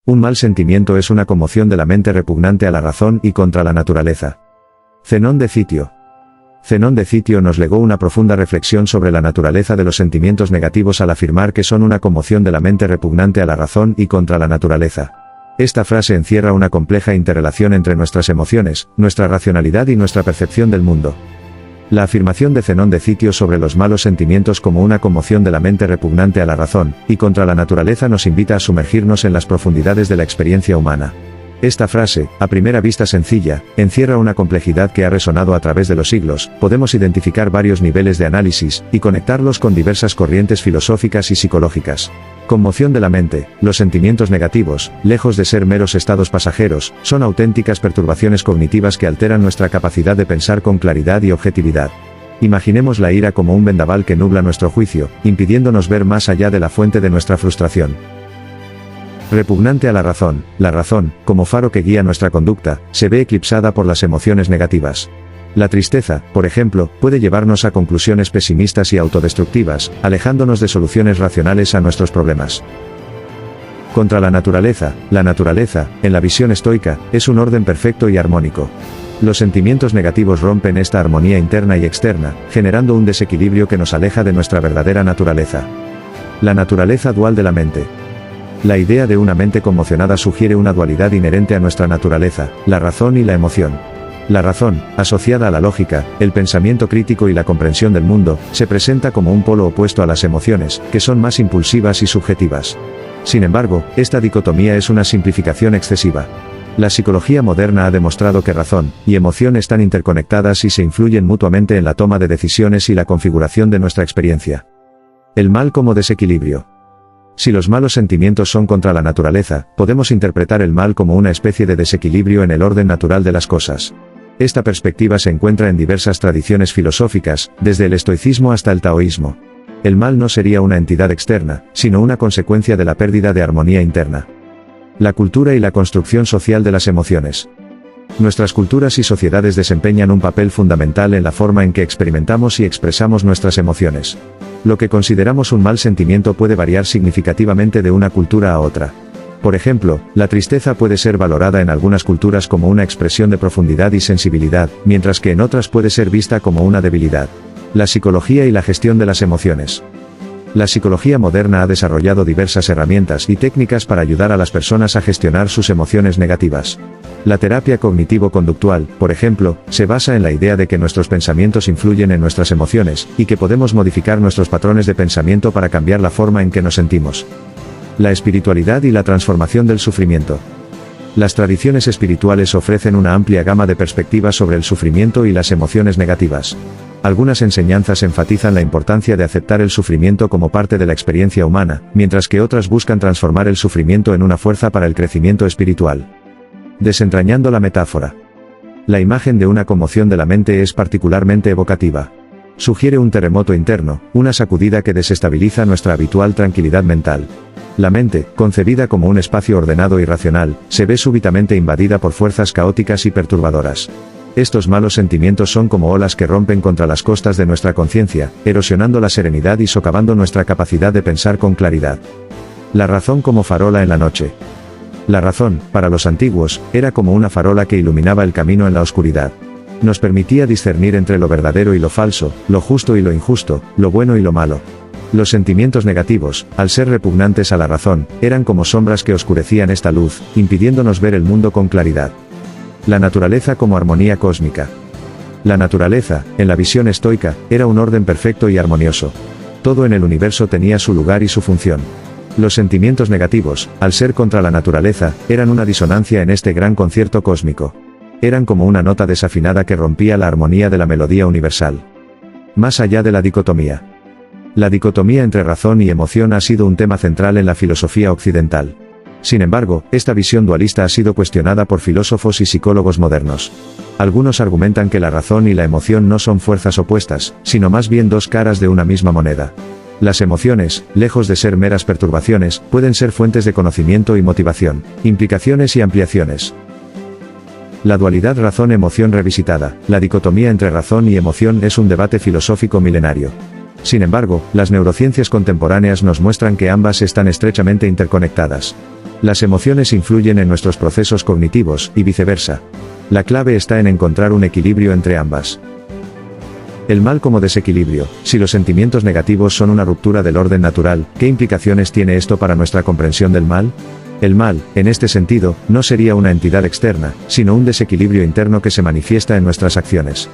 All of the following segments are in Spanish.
Un mal sentimiento es una conmoción de la mente repugnante a la razón y contra la naturaleza. Zenón de Citio. Zenón de Citio nos legó una profunda reflexión sobre la naturaleza de los sentimientos negativos al afirmar que son una conmoción de la mente repugnante a la razón y contra la naturaleza. Esta frase encierra una compleja interrelación entre nuestras emociones, nuestra racionalidad y nuestra percepción del mundo. La afirmación de Zenón de Citio sobre los malos sentimientos como una conmoción de la mente repugnante a la razón y contra la naturaleza nos invita a sumergirnos en las profundidades de la experiencia humana. Esta frase, a primera vista sencilla, encierra una complejidad que ha resonado a través de los siglos. Podemos identificar varios niveles de análisis y conectarlos con diversas corrientes filosóficas y psicológicas. Conmoción de la mente. Los sentimientos negativos, lejos de ser meros estados pasajeros, son auténticas perturbaciones cognitivas que alteran nuestra capacidad de pensar con claridad y objetividad. Imaginemos la ira como un vendaval que nubla nuestro juicio, impidiéndonos ver más allá de la fuente de nuestra frustración. Repugnante a la razón. La razón, como faro que guía nuestra conducta, se ve eclipsada por las emociones negativas. La tristeza, por ejemplo, puede llevarnos a conclusiones pesimistas y autodestructivas, alejándonos de soluciones racionales a nuestros problemas. Contra la naturaleza, en la visión estoica, es un orden perfecto y armónico. Los sentimientos negativos rompen esta armonía interna y externa, generando un desequilibrio que nos aleja de nuestra verdadera naturaleza. La naturaleza dual de la mente. La idea de una mente conmocionada sugiere una dualidad inherente a nuestra naturaleza, la razón y la emoción. La razón, asociada a la lógica, el pensamiento crítico y la comprensión del mundo, se presenta como un polo opuesto a las emociones, que son más impulsivas y subjetivas. Sin embargo, esta dicotomía es una simplificación excesiva. La psicología moderna ha demostrado que razón y emoción están interconectadas y se influyen mutuamente en la toma de decisiones y la configuración de nuestra experiencia. El mal como desequilibrio. Si los malos sentimientos son contra la naturaleza, podemos interpretar el mal como una especie de desequilibrio en el orden natural de las cosas. Esta perspectiva se encuentra en diversas tradiciones filosóficas, desde el estoicismo hasta el taoísmo. El mal no sería una entidad externa, sino una consecuencia de la pérdida de armonía interna. La cultura y la construcción social de las emociones. Nuestras culturas y sociedades desempeñan un papel fundamental en la forma en que experimentamos y expresamos nuestras emociones. Lo que consideramos un mal sentimiento puede variar significativamente de una cultura a otra. Por ejemplo, la tristeza puede ser valorada en algunas culturas como una expresión de profundidad y sensibilidad, mientras que en otras puede ser vista como una debilidad. La psicología y la gestión de las emociones. La psicología moderna ha desarrollado diversas herramientas y técnicas para ayudar a las personas a gestionar sus emociones negativas. La terapia cognitivo-conductual, por ejemplo, se basa en la idea de que nuestros pensamientos influyen en nuestras emociones, y que podemos modificar nuestros patrones de pensamiento para cambiar la forma en que nos sentimos. La espiritualidad y la transformación del sufrimiento. Las tradiciones espirituales ofrecen una amplia gama de perspectivas sobre el sufrimiento y las emociones negativas. Algunas enseñanzas enfatizan la importancia de aceptar el sufrimiento como parte de la experiencia humana, mientras que otras buscan transformar el sufrimiento en una fuerza para el crecimiento espiritual. Desentrañando la metáfora. La imagen de una conmoción de la mente es particularmente evocativa. Sugiere un terremoto interno, una sacudida que desestabiliza nuestra habitual tranquilidad mental. La mente, concebida como un espacio ordenado y racional, se ve súbitamente invadida por fuerzas caóticas y perturbadoras. Estos malos sentimientos son como olas que rompen contra las costas de nuestra conciencia, erosionando la serenidad y socavando nuestra capacidad de pensar con claridad. La razón como farola en la noche. La razón, para los antiguos, era como una farola que iluminaba el camino en la oscuridad. Nos permitía discernir entre lo verdadero y lo falso, lo justo y lo injusto, lo bueno y lo malo. Los sentimientos negativos, al ser repugnantes a la razón, eran como sombras que oscurecían esta luz, impidiéndonos ver el mundo con claridad. La naturaleza como armonía cósmica. La naturaleza, en la visión estoica, era un orden perfecto y armonioso. Todo en el universo tenía su lugar y su función. Los sentimientos negativos, al ser contra la naturaleza, eran una disonancia en este gran concierto cósmico. Eran como una nota desafinada que rompía la armonía de la melodía universal. Más allá de la dicotomía. La dicotomía entre razón y emoción ha sido un tema central en la filosofía occidental. Sin embargo, esta visión dualista ha sido cuestionada por filósofos y psicólogos modernos. Algunos argumentan que la razón y la emoción no son fuerzas opuestas, sino más bien dos caras de una misma moneda. Las emociones, lejos de ser meras perturbaciones, pueden ser fuentes de conocimiento y motivación, implicaciones y ampliaciones. La dualidad razón-emoción revisitada, la dicotomía entre razón y emoción es un debate filosófico milenario. Sin embargo, las neurociencias contemporáneas nos muestran que ambas están estrechamente interconectadas. Las emociones influyen en nuestros procesos cognitivos, y viceversa. La clave está en encontrar un equilibrio entre ambas. El mal como desequilibrio. Si los sentimientos negativos son una ruptura del orden natural, ¿qué implicaciones tiene esto para nuestra comprensión del mal? El mal, en este sentido, no sería una entidad externa, sino un desequilibrio interno que se manifiesta en nuestras acciones.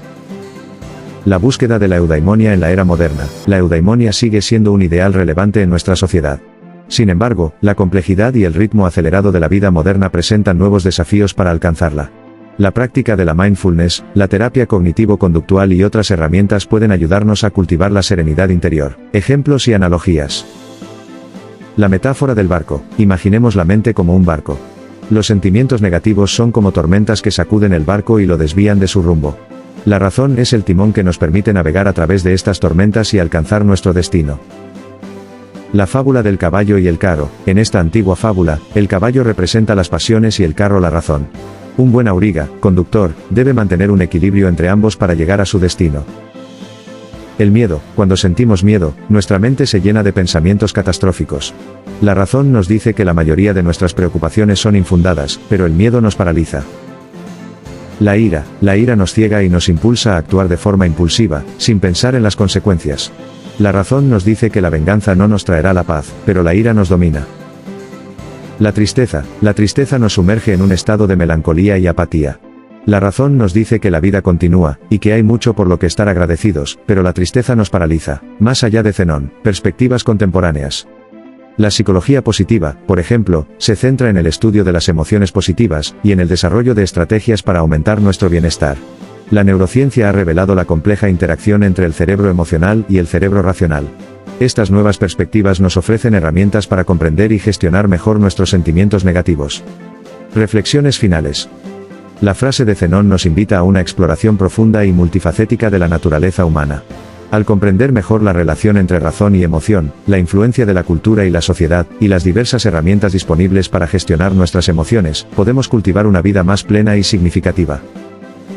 La búsqueda de la eudaimonia en la era moderna. La eudaimonia sigue siendo un ideal relevante en nuestra sociedad. Sin embargo, la complejidad y el ritmo acelerado de la vida moderna presentan nuevos desafíos para alcanzarla. La práctica de la mindfulness, la terapia cognitivo-conductual y otras herramientas pueden ayudarnos a cultivar la serenidad interior. Ejemplos y analogías. La metáfora del barco. Imaginemos la mente como un barco. Los sentimientos negativos son como tormentas que sacuden el barco y lo desvían de su rumbo. La razón es el timón que nos permite navegar a través de estas tormentas y alcanzar nuestro destino. La fábula del caballo y el carro. En esta antigua fábula, el caballo representa las pasiones y el carro la razón. Un buen auriga, conductor, debe mantener un equilibrio entre ambos para llegar a su destino. El miedo. Cuando sentimos miedo, nuestra mente se llena de pensamientos catastróficos. La razón nos dice que la mayoría de nuestras preocupaciones son infundadas, pero el miedo nos paraliza. La ira. La ira nos ciega y nos impulsa a actuar de forma impulsiva, sin pensar en las consecuencias. La razón nos dice que la venganza no nos traerá la paz, pero la ira nos domina. La tristeza. La tristeza nos sumerge en un estado de melancolía y apatía. La razón nos dice que la vida continúa, y que hay mucho por lo que estar agradecidos, pero la tristeza nos paraliza. Más allá de Zenón, perspectivas contemporáneas. La psicología positiva, por ejemplo, se centra en el estudio de las emociones positivas, y en el desarrollo de estrategias para aumentar nuestro bienestar. La neurociencia ha revelado la compleja interacción entre el cerebro emocional y el cerebro racional. Estas nuevas perspectivas nos ofrecen herramientas para comprender y gestionar mejor nuestros sentimientos negativos. Reflexiones finales. La frase de Zenón nos invita a una exploración profunda y multifacética de la naturaleza humana. Al comprender mejor la relación entre razón y emoción, la influencia de la cultura y la sociedad, y las diversas herramientas disponibles para gestionar nuestras emociones, podemos cultivar una vida más plena y significativa.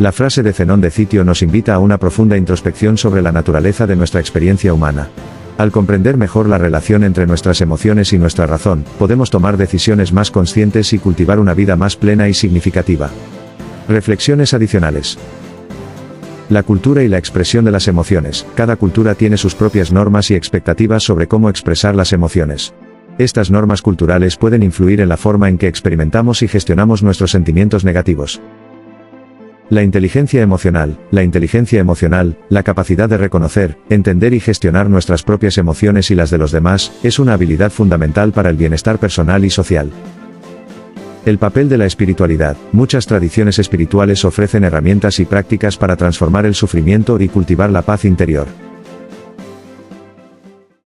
La frase de Zenón de Citio nos invita a una profunda introspección sobre la naturaleza de nuestra experiencia humana. Al comprender mejor la relación entre nuestras emociones y nuestra razón, podemos tomar decisiones más conscientes y cultivar una vida más plena y significativa. Reflexiones adicionales. La cultura y la expresión de las emociones. Cada cultura tiene sus propias normas y expectativas sobre cómo expresar las emociones. Estas normas culturales pueden influir en la forma en que experimentamos y gestionamos nuestros sentimientos negativos. La inteligencia emocional. La inteligencia emocional, la capacidad de reconocer, entender y gestionar nuestras propias emociones y las de los demás, es una habilidad fundamental para el bienestar personal y social. El papel de la espiritualidad. Muchas tradiciones espirituales ofrecen herramientas y prácticas para transformar el sufrimiento y cultivar la paz interior.